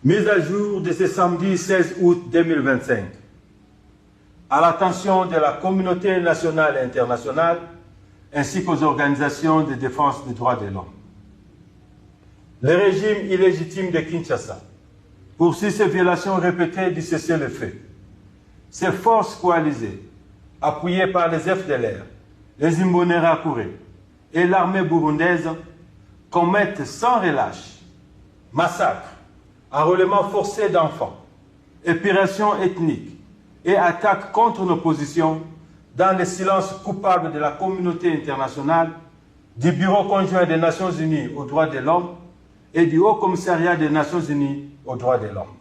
Mise à jour de ce samedi 16 août 2025. À l'attention de la communauté nationale et internationale, ainsi qu'aux organisations de défense des droits de l'homme. Le régime illégitime de Kinshasa poursuit ces violations répétées du cessez-le-feu. Ces forces coalisées, appuyées par les FDLR, les Imbonerakure et l'armée burundaise, commettent sans relâche massacres, enrôlements forcés d'enfants, épurations ethniques et attaques contre nos positions dans le silence coupable de la communauté internationale, du Bureau conjoint des Nations Unies aux droits de l'homme et du Haut Commissariat des Nations Unies aux droits de l'homme.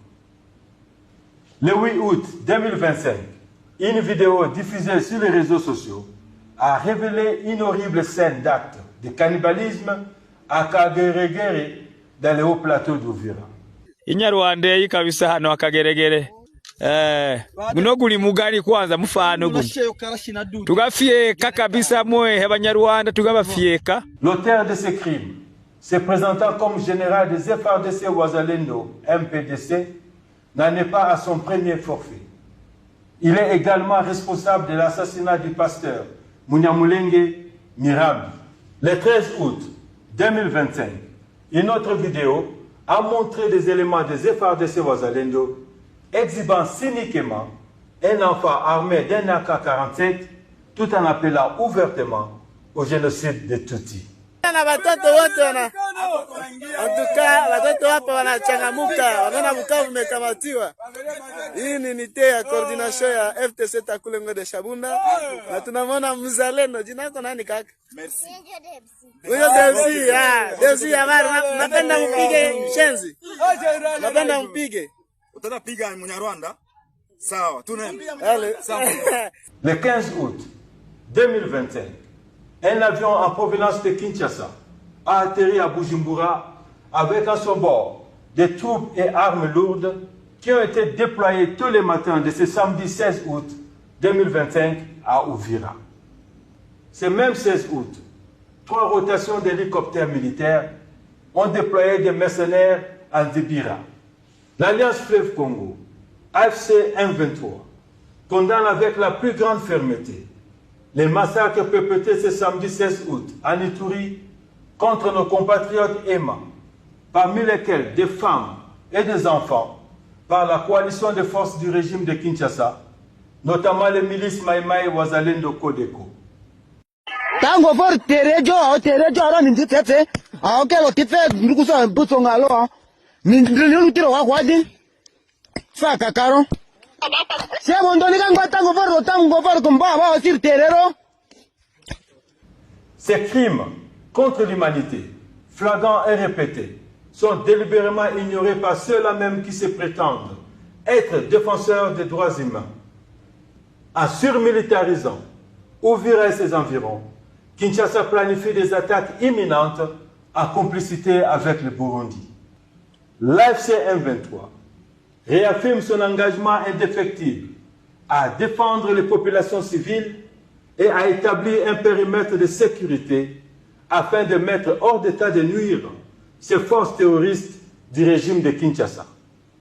Le 8 août 2025, une vidéo diffusée sur les réseaux sociaux a révélé une horrible scène d'acte de cannibalisme à Kageregere dans le haut plateau d'Uvira. Inyarwanda yikabisa hano akageregere guno guli mugari kwanza mufano guno tugafieka kabisa mwe abanyarwanda tugabafieka. L'auteur de ces crimes, se présentant comme général des FARDC Wazalendo MPDC, n'en est pas à son premier forfait. Il est également responsable de l'assassinat du pasteur Munyamulenge Mirabi. Le 13 août 2025, une autre vidéo a montré des éléments des FARDC Wazalendo exhibant cyniquement un enfant armé d'un AK-47 tout en appelant ouvertement au génocide de Tutsi. Watoto hapa wanachangamuka, wanaona Bukavu umekamatiwa. Hii ni nite ya coordination ya FTC Takule Ngode Shabunda. Na tunamwona mzalendo, jina lako nani kaka? Merci. Huyo Debsi, Debsi habari, napenda mpige shenzi. Napenda mpige. Utanapiga Munyarwanda? Sawa, tunaenda. Le 15 août 2025, un avion en provenance de Kinshasa a atterri à Bujumbura avec à son bord des troupes et armes lourdes qui ont été déployées tous les matins de ce samedi 16 août 2025 à Uvira. Ce même 16 août, 3 rotations d'hélicoptères militaires ont déployé des mercenaires à Dibira. L'Alliance Fleuve Congo, AFC M23, condamne avec la plus grande fermeté les massacres perpétrés ce samedi 16 août à Ituri contre nos compatriotes aimants, parmi lesquels des femmes et des enfants, par la coalition de forces du régime de Kinshasa, notamment les milices Maïmaï Wazalendo Kodeko. Tango for terejo ara ninditete aoke lotife ndukusa mbuso ngalo nindilutiro wakwadi saka karo sebo ndoni kangwa tango for kumbaba osir terero. Ces crimes contre l'humanité, flagrants et répétés, sont délibérément ignorés par ceux-là même qui se prétendent être défenseurs des droits humains. En surmilitarisant Uvira et ses environs, Kinshasa planifie des attaques imminentes en complicité avec le Burundi. L'AFC M23 réaffirme son engagement indéfectible à défendre les populations civiles et à établir un périmètre de sécurité afin de mettre hors d'état de nuire ces forces terroristes du régime de Kinshasa.